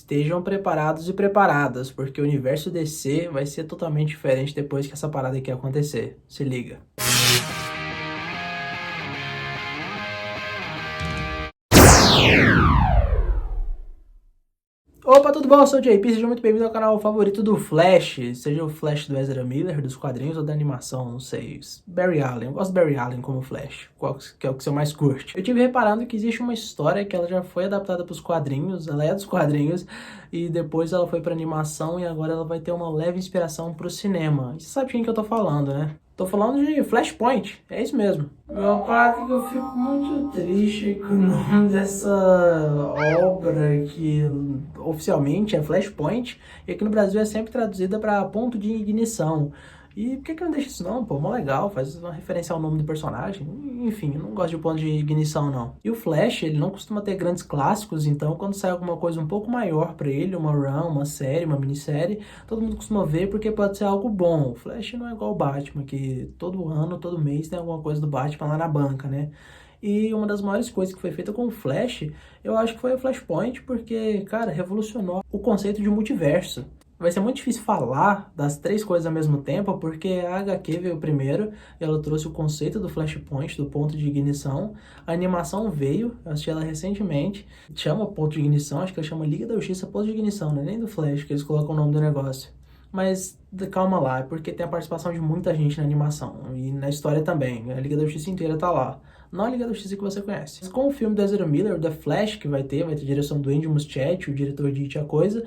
estejam preparados e preparadas, porque o universo DC vai ser totalmente diferente depois que essa parada aqui acontecer. Se liga. Opa, tudo bom? Eu sou o JP, seja muito bem-vindo ao canal favorito do Flash. Seja o Flash do Ezra Miller, dos quadrinhos ou da animação, não sei. Barry Allen, eu gosto de Barry Allen como Flash, que é o que você mais curte. Eu tive reparando que existe uma história que ela já foi adaptada para os quadrinhos, ela é dos quadrinhos, e depois ela foi para animação e agora ela vai ter uma leve inspiração para o cinema. E você sabe de quem que eu tô falando, né? Tô falando de Flashpoint, é isso mesmo. Meu pai, que eu fico muito triste com o nome dessa obra que oficialmente é Flashpoint e aqui no Brasil é sempre traduzida para ponto de ignição. E por que não deixa isso não? Pô, mó legal, faz uma referência ao nome do personagem. Enfim, eu não gosto de ponto de ignição não. E o Flash, ele não costuma ter grandes clássicos, então quando sai alguma coisa um pouco maior pra ele, uma run, uma série, uma minissérie, todo mundo costuma ver porque pode ser algo bom. O Flash não é igual o Batman, que todo ano, todo mês tem alguma coisa do Batman lá na banca, né? E uma das maiores coisas que foi feita com o Flash, eu acho que foi o Flashpoint, porque, cara, revolucionou o conceito de multiverso. Vai ser muito difícil falar das três coisas ao mesmo tempo, porque a HQ veio primeiro, e ela trouxe o conceito do Flashpoint, do ponto de ignição. A animação veio, eu assisti ela recentemente, chama ponto de ignição, acho que ela chama Liga da Justiça ponto de ignição, não é nem do Flash, que eles colocam o nome do negócio. Mas calma lá, é porque tem a participação de muita gente na animação, e na história também, a Liga da Justiça inteira tá lá. Não a Liga da Justiça que você conhece. Mas com o filme do Ezra Miller, o The Flash, que vai ter direção do Andy Muschietti, o diretor de It a Coisa,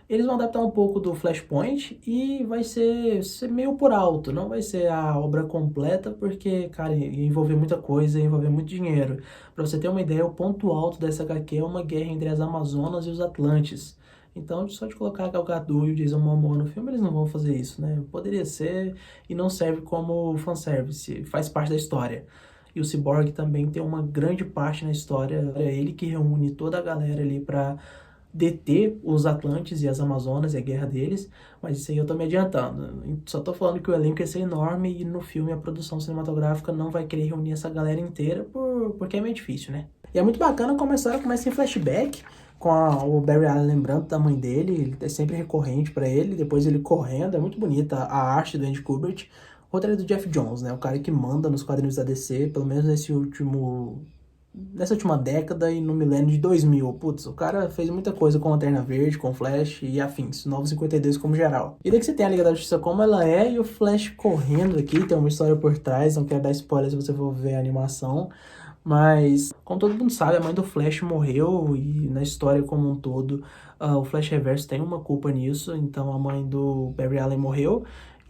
eles vão adaptar um pouco do Flashpoint e vai ser meio por alto, não vai ser a obra completa, porque, cara, ia envolver muita coisa, ia envolver muito dinheiro. Pra você ter uma ideia, o ponto alto dessa HQ é uma guerra entre as Amazonas e os Atlantes. Então, só de colocar a Gal Gadot e o Jason Momoa no filme, eles não vão fazer isso, né? Poderia ser e não serve como fanservice, faz parte da história. E o Cyborg também tem uma grande parte na história, é ele que reúne toda a galera ali pra deter os Atlantes e as Amazonas e a guerra deles, mas isso aí eu tô me adiantando. Só tô falando que o elenco ia ser enorme e no filme a produção cinematográfica não vai querer reunir essa galera inteira porque é meio difícil, né? E é muito bacana como a história começa em flashback, com o Barry Allen lembrando da mãe dele, ele é sempre recorrente pra ele, depois ele correndo, é muito bonita a arte do Andy Kubert. Outra é do Geoff Johns, né? O cara que manda nos quadrinhos da DC, pelo menos nessa última década e no milênio de 2000. Putz, o cara fez muita coisa com Lanterna Verde, com Flash e afins, Novos 52 como geral. E daí que você tem a Liga da Justiça como ela é e o Flash correndo aqui, tem uma história por trás, não quero dar spoiler se você for ver a animação, mas como todo mundo sabe, a mãe do Flash morreu e na história como um todo, o Flash Reverso tem uma culpa nisso, então a mãe do Barry Allen morreu,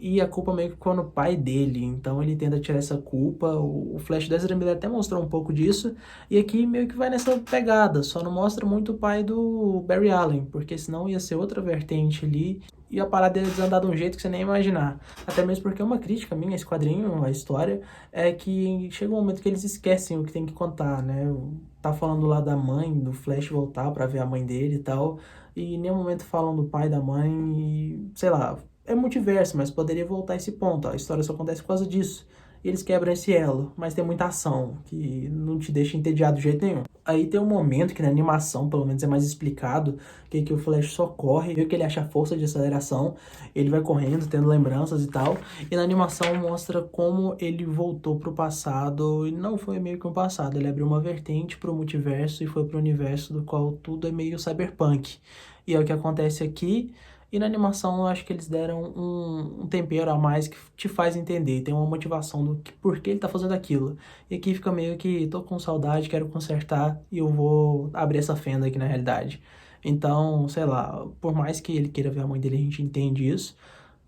e a culpa meio que ficou no pai dele, então ele tenta tirar essa culpa. O Flash do Ezra Miller até mostrou um pouco disso, e aqui meio que vai nessa pegada, só não mostra muito o pai do Barry Allen, porque senão ia ser outra vertente ali, e a parada ia desandar de um jeito que você nem ia imaginar. Até mesmo porque uma crítica minha, esse quadrinho, a história, é que chega um momento que eles esquecem o que tem que contar, né? Tá falando lá da mãe, do Flash voltar pra ver a mãe dele e tal, e em nenhum momento falam do pai, da mãe, e sei lá, é multiverso, mas poderia voltar a esse ponto. A história só acontece por causa disso. E eles quebram esse elo, mas tem muita ação, que não te deixa entediado de jeito nenhum. Aí tem um momento que na animação, pelo menos é mais explicado, que o Flash só corre, vê que ele acha a força de aceleração, ele vai correndo, tendo lembranças e tal, e na animação mostra como ele voltou pro passado, e não foi meio que um passado, ele abriu uma vertente pro multiverso e foi pro universo do qual tudo é meio cyberpunk. E é o que acontece aqui. E na animação eu acho que eles deram um tempero a mais que te faz entender, tem uma motivação do por que ele tá fazendo aquilo. E aqui fica meio que, tô com saudade, quero consertar e eu vou abrir essa fenda aqui na realidade. Então, sei lá, por mais que ele queira ver a mãe dele, a gente entende isso.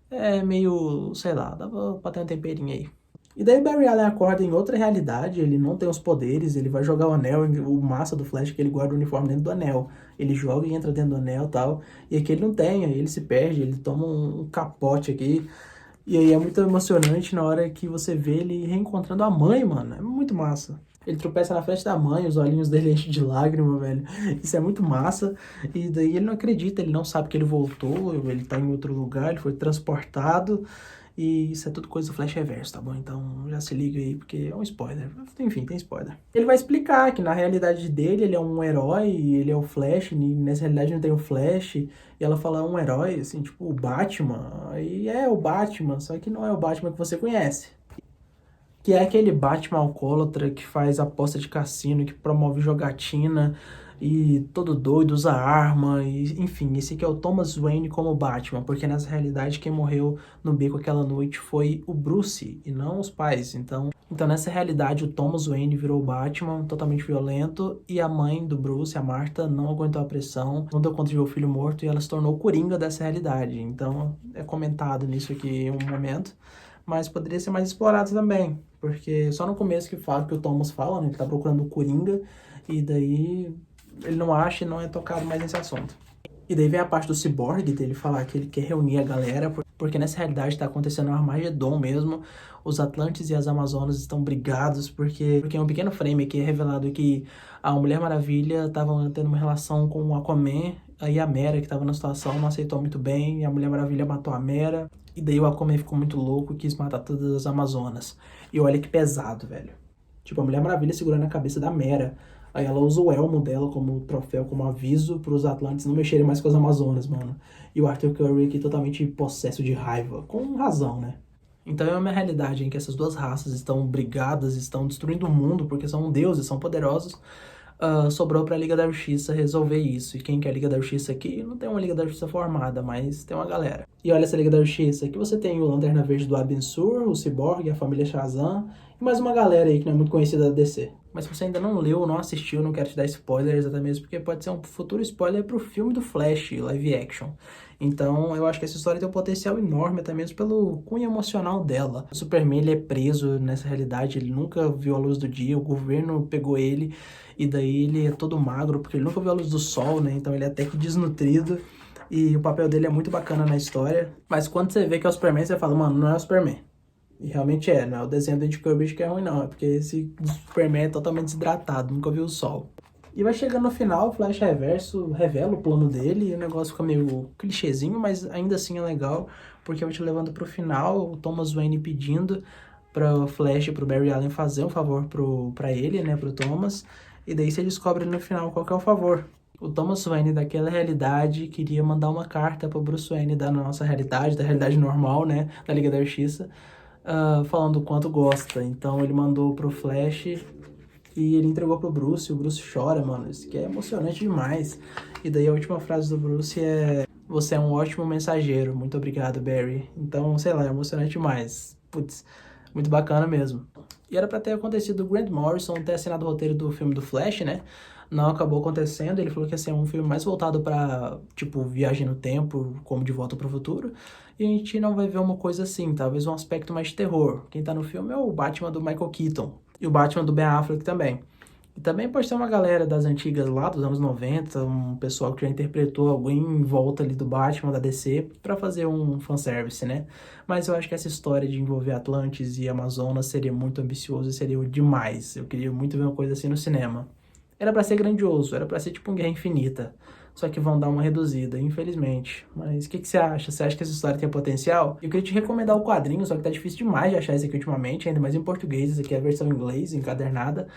É meio, sei lá, dá pra ter um temperinho aí. E daí Barry Allen acorda em outra realidade, ele não tem os poderes, ele vai jogar o anel, o massa do Flash é que ele guarda o uniforme dentro do anel. Ele joga e entra dentro do anel e tal, e aqui ele não tem, aí ele se perde, ele toma um capote aqui. E aí é muito emocionante na hora que você vê ele reencontrando a mãe, mano, é muito massa. Ele tropeça na frente da mãe, os olhinhos dele enchem de lágrima, velho. Isso é muito massa. E daí ele não acredita, ele não sabe que ele voltou, ele tá em outro lugar, ele foi transportado. E isso é tudo coisa do Flash Reverso, tá bom? Então já se liga aí, porque é um spoiler. Enfim, tem spoiler. Ele vai explicar que na realidade dele, ele é um herói, ele é o Flash, e nessa realidade não tem o Flash. E ela fala, um herói, assim, tipo, o Batman. E é o Batman, só que não é o Batman que você conhece. Que é aquele Batman alcoólatra que faz aposta de cassino, que promove jogatina e todo doido, usa arma, e, enfim, esse aqui é o Thomas Wayne como Batman, porque nessa realidade quem morreu no beco aquela noite foi o Bruce e não os pais. Então nessa realidade o Thomas Wayne virou o Batman, totalmente violento, e a mãe do Bruce, a Martha, não aguentou a pressão, não deu conta de ver o filho morto e ela se tornou o Coringa dessa realidade. Então é comentado nisso aqui em um momento, mas poderia ser mais explorado também, porque só no começo que fala, que o Thomas fala, né, ele tá procurando o Coringa, e daí ele não acha e não é tocado mais nesse assunto. E daí vem a parte do Cyborg, dele falar que ele quer reunir a galera, porque nessa realidade tá acontecendo um Armagedon mesmo, os Atlantes e as Amazonas estão brigados, porque em um pequeno frame aqui é revelado que a Mulher Maravilha tava tendo uma relação com o Aquaman, aí a Mera, que tava na situação, não aceitou muito bem, e a Mulher Maravilha matou a Mera, e daí o Aquaman ficou muito louco e quis matar todas as Amazonas. E olha que pesado, velho. Tipo, a Mulher Maravilha segurando a cabeça da Mera. Aí ela usa o elmo dela como troféu, como aviso pros Atlantes não mexerem mais com as Amazonas, mano. E o Arthur Curry aqui totalmente possesso de raiva. Com razão, né? Então é uma realidade em que essas duas raças estão brigadas, estão destruindo o mundo porque são deuses, são poderosos. Sobrou pra Liga da Justiça resolver isso. E quem quer a Liga da Justiça aqui? Não tem uma Liga da Justiça formada, mas tem uma galera. E olha essa Liga da Justiça. Aqui você tem o Lanterna Verde do Abin Sur, o Cyborg, a família Shazam e mais uma galera aí que não é muito conhecida da DC. Mas se você ainda não leu, não assistiu, não quero te dar spoilers, até mesmo porque pode ser um futuro spoiler pro filme do Flash, live action. Então eu acho que essa história tem um potencial enorme, até mesmo pelo cunho emocional dela. O Superman, ele é preso nessa realidade, ele nunca viu a luz do dia, o governo pegou ele, e daí ele é todo magro, porque ele nunca viu a luz do sol, né? Então ele é até que desnutrido, e o papel dele é muito bacana na história. Mas quando você vê que é o Superman, você fala, mano, não é o Superman. E realmente é, não é o desenho do Andy Kirby que é ruim não, é porque esse Superman é totalmente desidratado, nunca viu o sol. E vai chegando no final, o Flash Reverso revela o plano dele, e o negócio fica meio clichêzinho, mas ainda assim é legal, porque vai te levando pro final, o Thomas Wayne pedindo pro Flash e pro Barry Allen fazer um favor pra ele, né, pro Thomas, e daí você descobre no final qual que é o favor. O Thomas Wayne daquela realidade queria mandar uma carta pro Bruce Wayne da nossa realidade, da realidade normal, né, da Liga da Justiça, falando o quanto gosta. Então ele mandou pro Flash e ele entregou pro Bruce, e o Bruce chora, mano, isso que é emocionante demais. E daí a última frase do Bruce é: você é um ótimo mensageiro, muito obrigado, Barry. Então, sei lá, é emocionante demais. Putz, muito bacana mesmo. E era pra ter acontecido o Grant Morrison ter assinado o roteiro do filme do Flash, né? Não acabou acontecendo, ele falou que ia ser um filme mais voltado pra, tipo, viagem no tempo, como De Volta pro Futuro. E a gente não vai ver uma coisa assim, talvez um aspecto mais de terror. Quem tá no filme é o Batman do Michael Keaton e o Batman do Ben Affleck também. E também pode ser uma galera das antigas lá, dos anos 90, um pessoal que já interpretou alguém em volta ali do Batman, da DC, pra fazer um fanservice, né? Mas eu acho que essa história de envolver Atlantis e Amazonas seria muito ambicioso e seria demais. Eu queria muito ver uma coisa assim no cinema. Era pra ser grandioso, era pra ser tipo um Guerra Infinita. Só que vão dar uma reduzida, infelizmente. Mas o que você acha? Você acha que essa história tem potencial? Eu queria te recomendar o quadrinho, só que tá difícil demais de achar esse aqui ultimamente, ainda mais em português. Esse aqui é a versão em inglês, encadernada.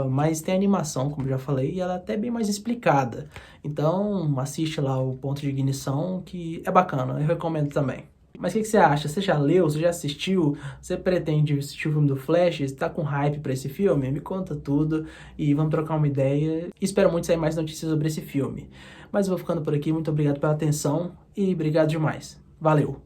Mas tem animação, como já falei, e ela é até bem mais explicada. Então assiste lá o Ponto de Ignição, que é bacana, eu recomendo também. Mas o que você acha? Você já leu? Você já assistiu? Você pretende assistir o filme do Flash? Você tá com hype pra esse filme? Me conta tudo e vamos trocar uma ideia. Espero muito sair mais notícias sobre esse filme. Mas eu vou ficando por aqui. Muito obrigado pela atenção e obrigado demais. Valeu!